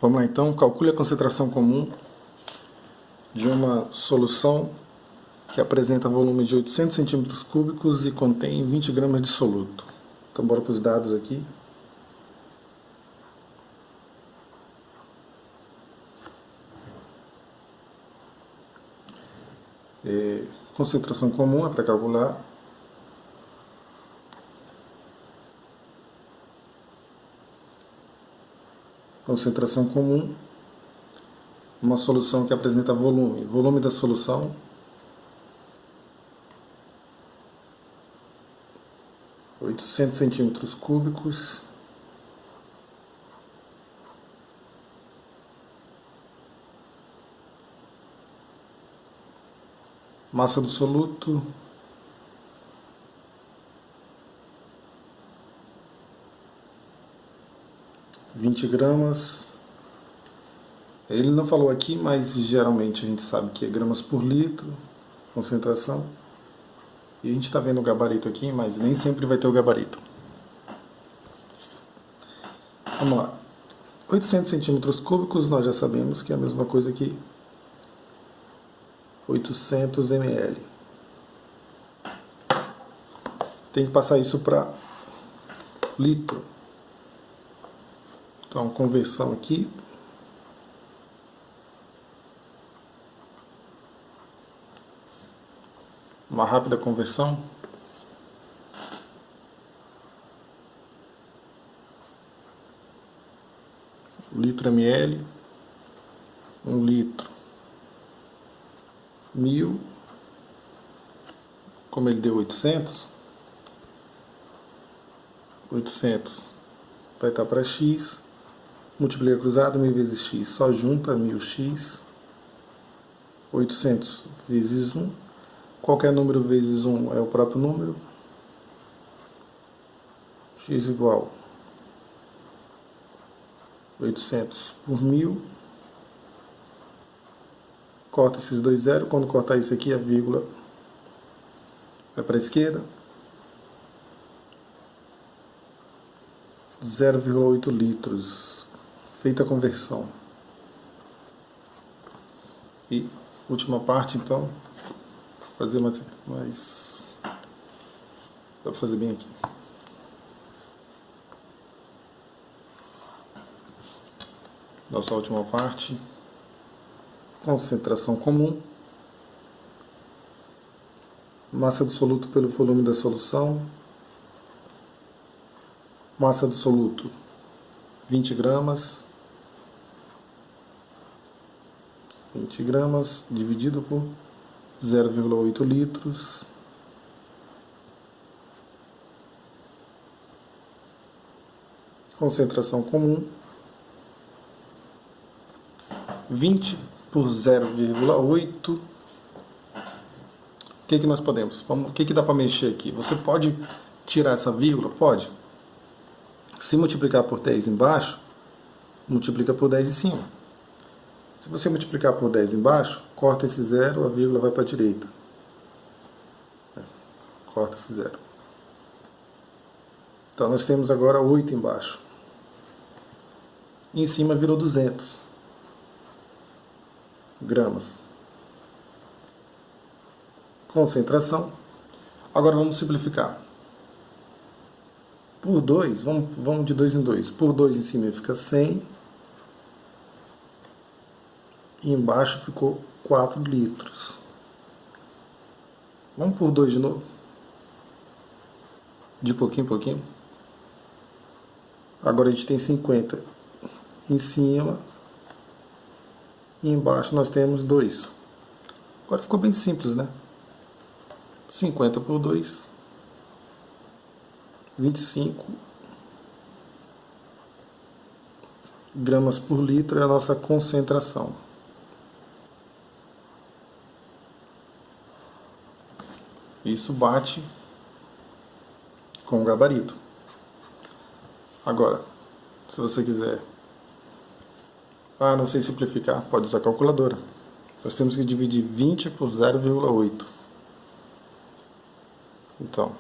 Vamos lá então, calcule a concentração comum de uma solução que apresenta volume de 800 centímetros cúbicos e contém 20 gramas de soluto. Então bora para os dados aqui. Concentração comum é para calcular. Concentração comum, uma solução que apresenta volume. Volume da solução, (800 centímetros cúbicos). Massa do soluto, (20 gramas). Ele não falou aqui, mas geralmente a gente sabe que é gramas por litro, concentração. E a gente está vendo o gabarito aqui, mas nem sempre vai ter o gabarito. Vamos lá. 800 centímetros cúbicos, nós já sabemos que é a mesma coisa que 800 ml. Tem que passar isso para litro. Então, conversão aqui. Uma rápida conversão. Litro ml. 1 litro. 1000. Como ele deu 800 vai estar para x. Multiplica cruzado, 1000 vezes x. Só junta 1000x. 800 vezes 1. Qualquer número vezes 1 é o próprio número. X igual 800 por 1000. Corta esses dois zeros. Quando cortar isso aqui, a vírgula vai para a esquerda. 0,8 litros. Feita a conversão. E última parte, então. Fazer mais. Dá para fazer bem aqui. Nossa última parte. Concentração comum. Massa do soluto pelo volume da solução. Massa do soluto, 20 gramas. 20 gramas dividido por 0,8 litros. Concentração comum, 20 por 0,8. O que nós podemos? O que dá para mexer aqui? Você pode tirar essa vírgula? Pode. Se multiplicar por 10 embaixo, multiplica por 10 em cima. Se você multiplicar por 10 embaixo, corta esse zero, a vírgula vai para a direita. Corta esse zero. Então nós temos agora 8 embaixo. E em cima virou 200 gramas. Concentração. Agora vamos simplificar. Por 2, vamos de 2 em 2. Por 2 em cima fica 100. E embaixo ficou 4 litros. Vamos por 2 de novo. De pouquinho em pouquinho. Agora a gente tem 50 em cima. E embaixo nós temos 2. Agora ficou bem simples, né? 50 por 2. 25 gramas por litro é a nossa concentração. Isso bate com o gabarito. Agora, se você quiser, não sei simplificar, pode usar a calculadora. Nós temos que dividir 20 por 0,8. Então,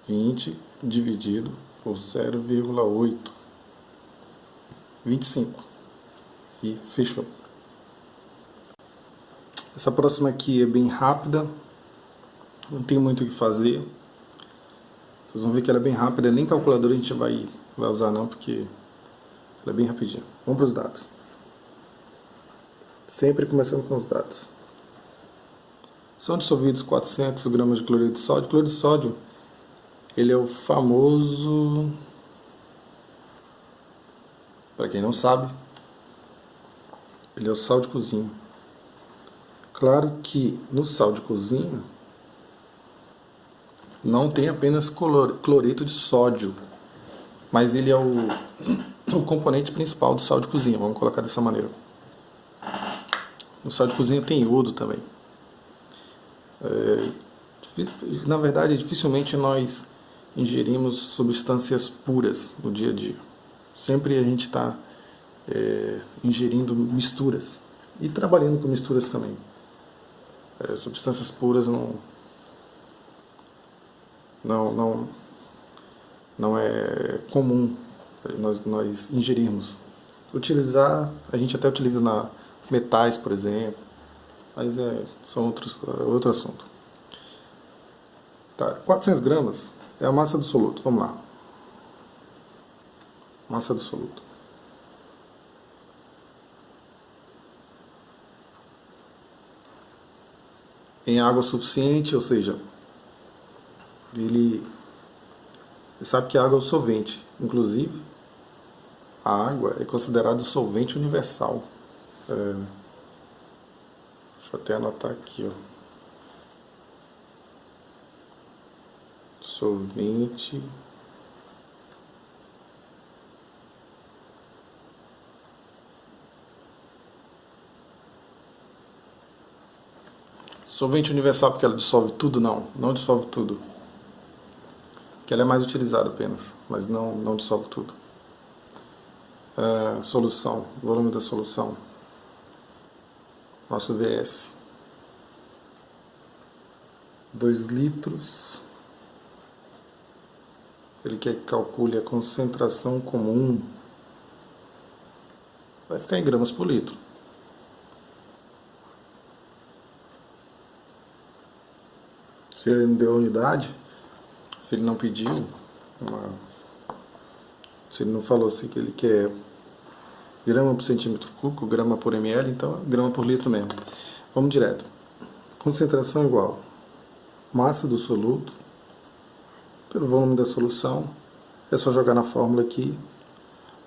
20 dividido por 0,825 e fechou. Essa próxima aqui é bem rápida, não tem muito o que fazer. Vocês vão ver que ela é bem rápida, nem calculadora a gente vai usar não, porque ela é bem rapidinha. Vamos para os dados. Sempre começando com os dados. São dissolvidos 400 gramas de cloreto de sódio. O cloreto de sódio, ele é o famoso... Para quem não sabe, ele é o sal de cozinha. Claro que no sal de cozinha não tem apenas cloreto de sódio, mas ele é o componente principal do sal de cozinha, vamos colocar dessa maneira. No sal de cozinha tem iodo também. Na verdade, dificilmente nós ingerimos substâncias puras no dia a dia. Sempre a gente está ingerindo misturas e trabalhando com misturas também. Substâncias puras não é comum nós ingerirmos. A gente até utiliza na metais, por exemplo, mas são outro assunto. Tá, 400 gramas é a massa do soluto. Vamos lá. Massa do soluto. Em água suficiente, ou seja, ele sabe que a água é o solvente. Inclusive, a água é considerada o solvente universal. Deixa eu até anotar aqui, ó. Solvente universal, porque ela dissolve tudo? Não dissolve tudo. Que ela é mais utilizada apenas, mas não dissolve tudo. Solução, volume da solução. Nosso VS. 2 litros. Ele quer que calcule a concentração comum. Vai ficar em gramas por litro. Se ele não deu unidade, se ele não pediu, se ele não falou assim que ele quer grama por centímetro cúbico, grama por ml, então grama por litro mesmo. Vamos direto. Concentração igual massa do soluto pelo volume da solução. É só jogar na fórmula aqui.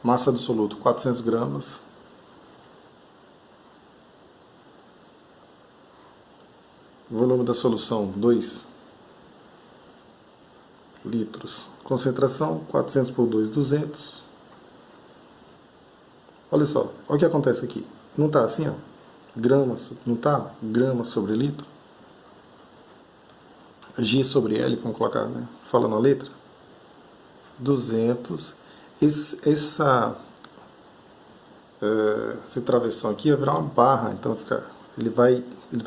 Massa do soluto 400 gramas. Volume da solução 2 litros. Concentração 400 por 2, 200. Olha só, olha o que acontece aqui. Não está assim, ó? Gramas, não está? Gramas sobre litro. G sobre L, vamos colocar, né? Falando a letra. 200. Esse travessão aqui vai virar uma barra, então ele vai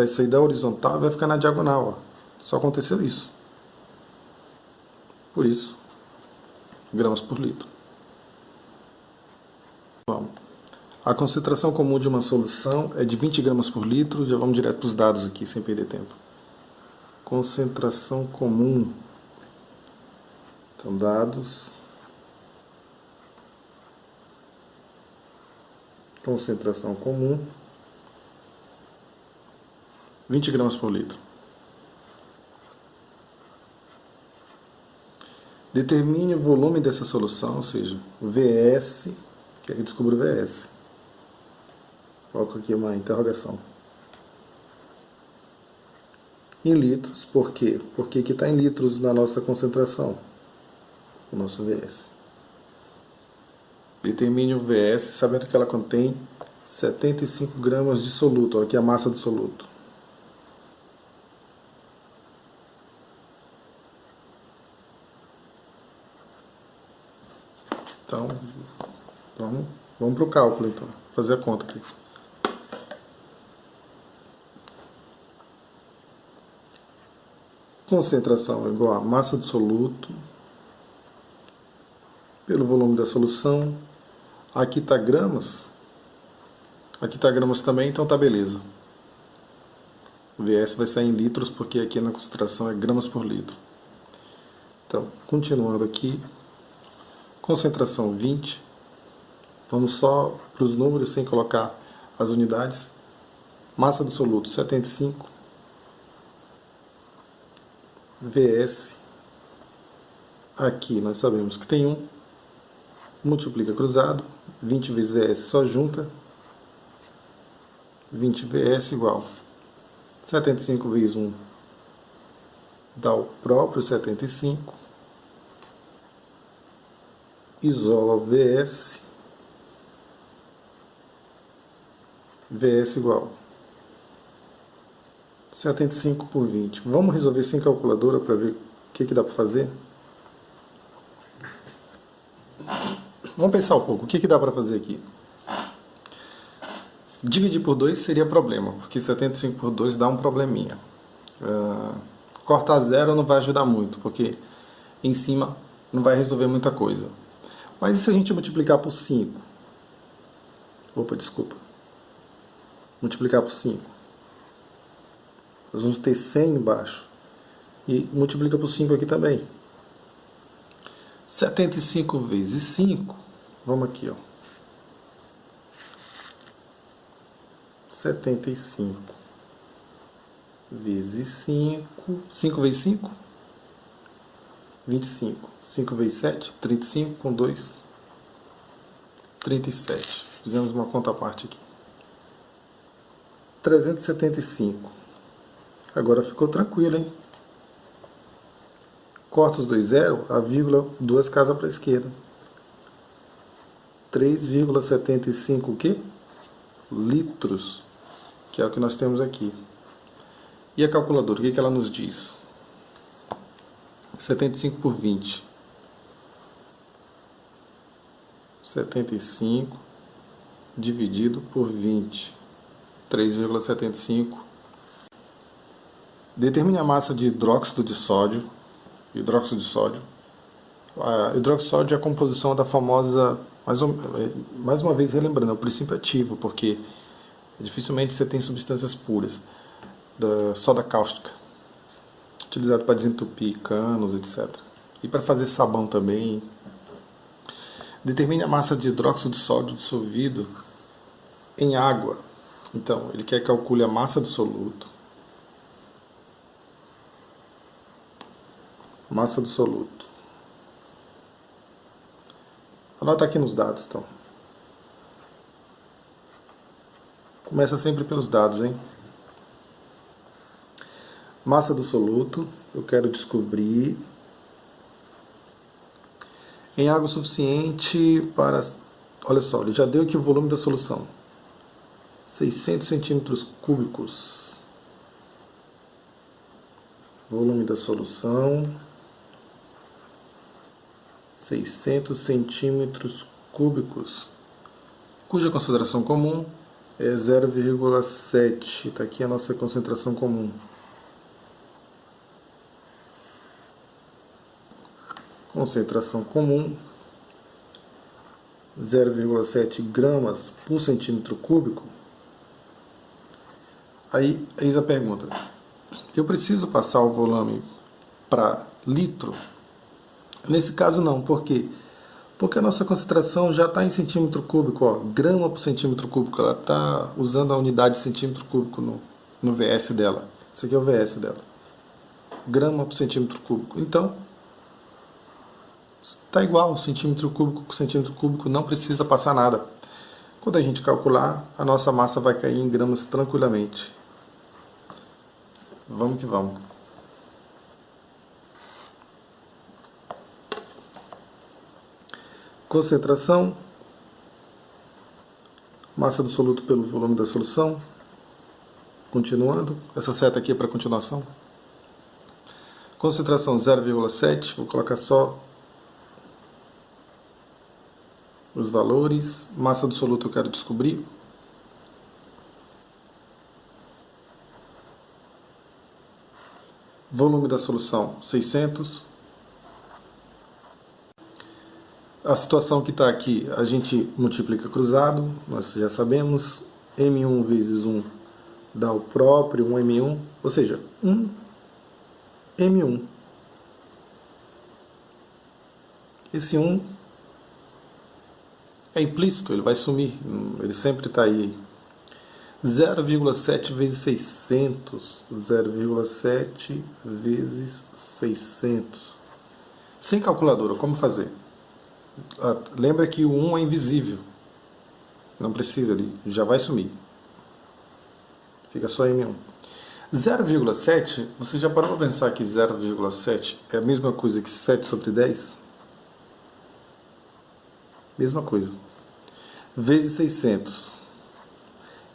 sair da horizontal e vai ficar na diagonal. Ó. Só aconteceu isso. Por isso, gramas por litro. Vamos. A concentração comum de uma solução é de 20 gramas por litro. Já vamos direto para os dados aqui, sem perder tempo. Concentração comum. Então, dados. Concentração comum. 20 gramas por litro. Determine o volume dessa solução, ou seja, o VS, que é que descubra o VS. Coloco aqui uma interrogação. Em litros, por quê? Porque aqui está em litros na nossa concentração, o nosso VS. Determine o VS sabendo que ela contém 75 gramas de soluto. Olha aqui a massa do soluto. Então, vamos para o cálculo, então. Fazer a conta aqui. Concentração é igual a massa do soluto pelo volume da solução. Aqui está gramas. Aqui está gramas também, então tá beleza. O VS vai sair em litros, porque aqui na concentração é gramas por litro. Então, continuando aqui. Concentração 20. Vamos só para os números, sem colocar as unidades. Massa do soluto 75. VS. Aqui nós sabemos que tem 1. Multiplica cruzado. 20 vezes VS só junta. 20 VS igual 75 vezes 1 dá o próprio 75. Isola o VS. VS igual 75 por 20. Vamos resolver sem calculadora para ver o que dá para fazer? Vamos pensar um pouco. O que dá para fazer aqui? Dividir por 2 seria problema, porque 75 por 2 dá um probleminha. Cortar zero não vai ajudar muito, porque em cima não vai resolver muita coisa. Mas e se a gente multiplicar por 5? Opa, desculpa. Multiplicar por 5. Nós vamos ter 100 embaixo. E multiplica por 5 aqui também. 75 vezes 5. Vamos aqui, ó. 75 vezes 5. 5 vezes 5? 25. 5 vezes 7? 35 com 2. 37. Fizemos uma conta à parte aqui. 375. Agora ficou tranquilo, hein? Corta os dois zeros, a vírgula, duas casas para a esquerda. 3,75 o quê? Litros, que é o que nós temos aqui. E a calculadora, o que ela nos diz? 75 por 20. 75 dividido por 20. 3,75. Determine a massa de hidróxido de sódio. Hidróxido de sódio. Hidróxido de sódio é a composição da famosa, mais uma vez relembrando, é o princípio ativo, porque dificilmente você tem substâncias puras. Da soda cáustica, utilizado para desentupir canos, etc. E para fazer sabão também. Determine a massa de hidróxido de sódio dissolvido em água. Então, ele quer que calcule a massa do soluto. Massa do soluto. Anota aqui nos dados, então. Começa sempre pelos dados, hein? Massa do soluto, eu quero descobrir em água suficiente para... Olha só, ele já deu aqui o volume da solução. 600 centímetros cúbicos. Volume da solução. 600 centímetros cúbicos. Cuja concentração comum é 0,7. Está aqui a nossa concentração comum. Concentração comum, 0,7 gramas por centímetro cúbico. Aí, eis a pergunta. Eu preciso passar o volume para litro? Nesse caso não. Por quê? Porque a nossa concentração já está em centímetro cúbico. Ó, grama por centímetro cúbico. Ela está usando a unidade de centímetro cúbico no VS dela. Esse aqui é o VS dela. Grama por centímetro cúbico. Então, está igual, centímetro cúbico com centímetro cúbico, não precisa passar nada. Quando a gente calcular, a nossa massa vai cair em gramas tranquilamente. Vamos que vamos. Concentração. Massa do soluto pelo volume da solução. Continuando. Essa seta aqui é para continuação. Concentração 0,7. Vou colocar só os valores. Massa do soluto eu quero descobrir. Volume da solução 600. A situação que está aqui, a gente multiplica cruzado, nós já sabemos, M1 vezes 1 dá o próprio 1M1, ou seja, 1M1. Esse 1 é implícito, ele vai sumir, ele sempre está aí. 0,7 vezes 600, 0,7 vezes 600. Sem calculadora, como fazer? Lembra que o 1 é invisível, não precisa, ele já vai sumir. Fica só M1. 0,7, você já parou para pensar que 0,7 é a mesma coisa que 7 sobre 10? Mesma coisa. Vezes 600.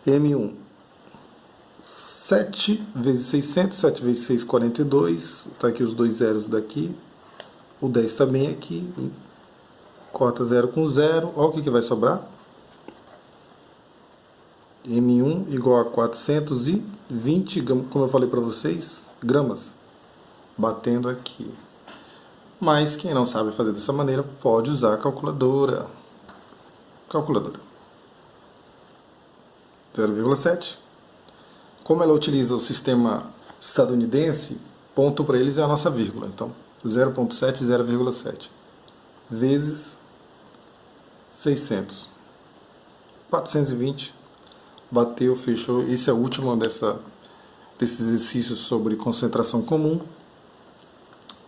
M1. 7 vezes 600, 7 vezes 6, 42. Está aqui os dois zeros daqui. O 10 também aqui. Corta 0 com 0. Olha o que vai sobrar. M1 igual a 420, como eu falei para vocês, gramas. Batendo aqui. Mas quem não sabe fazer dessa maneira pode usar a calculadora. Calculadora. 0,7. Como ela utiliza o sistema estadunidense, ponto para eles é a nossa vírgula. Então, 0,7, 0,7. Vezes 600. 420. Bateu, fechou. Esse é o último desses exercícios sobre concentração comum.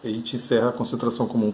E a gente encerra a concentração comum.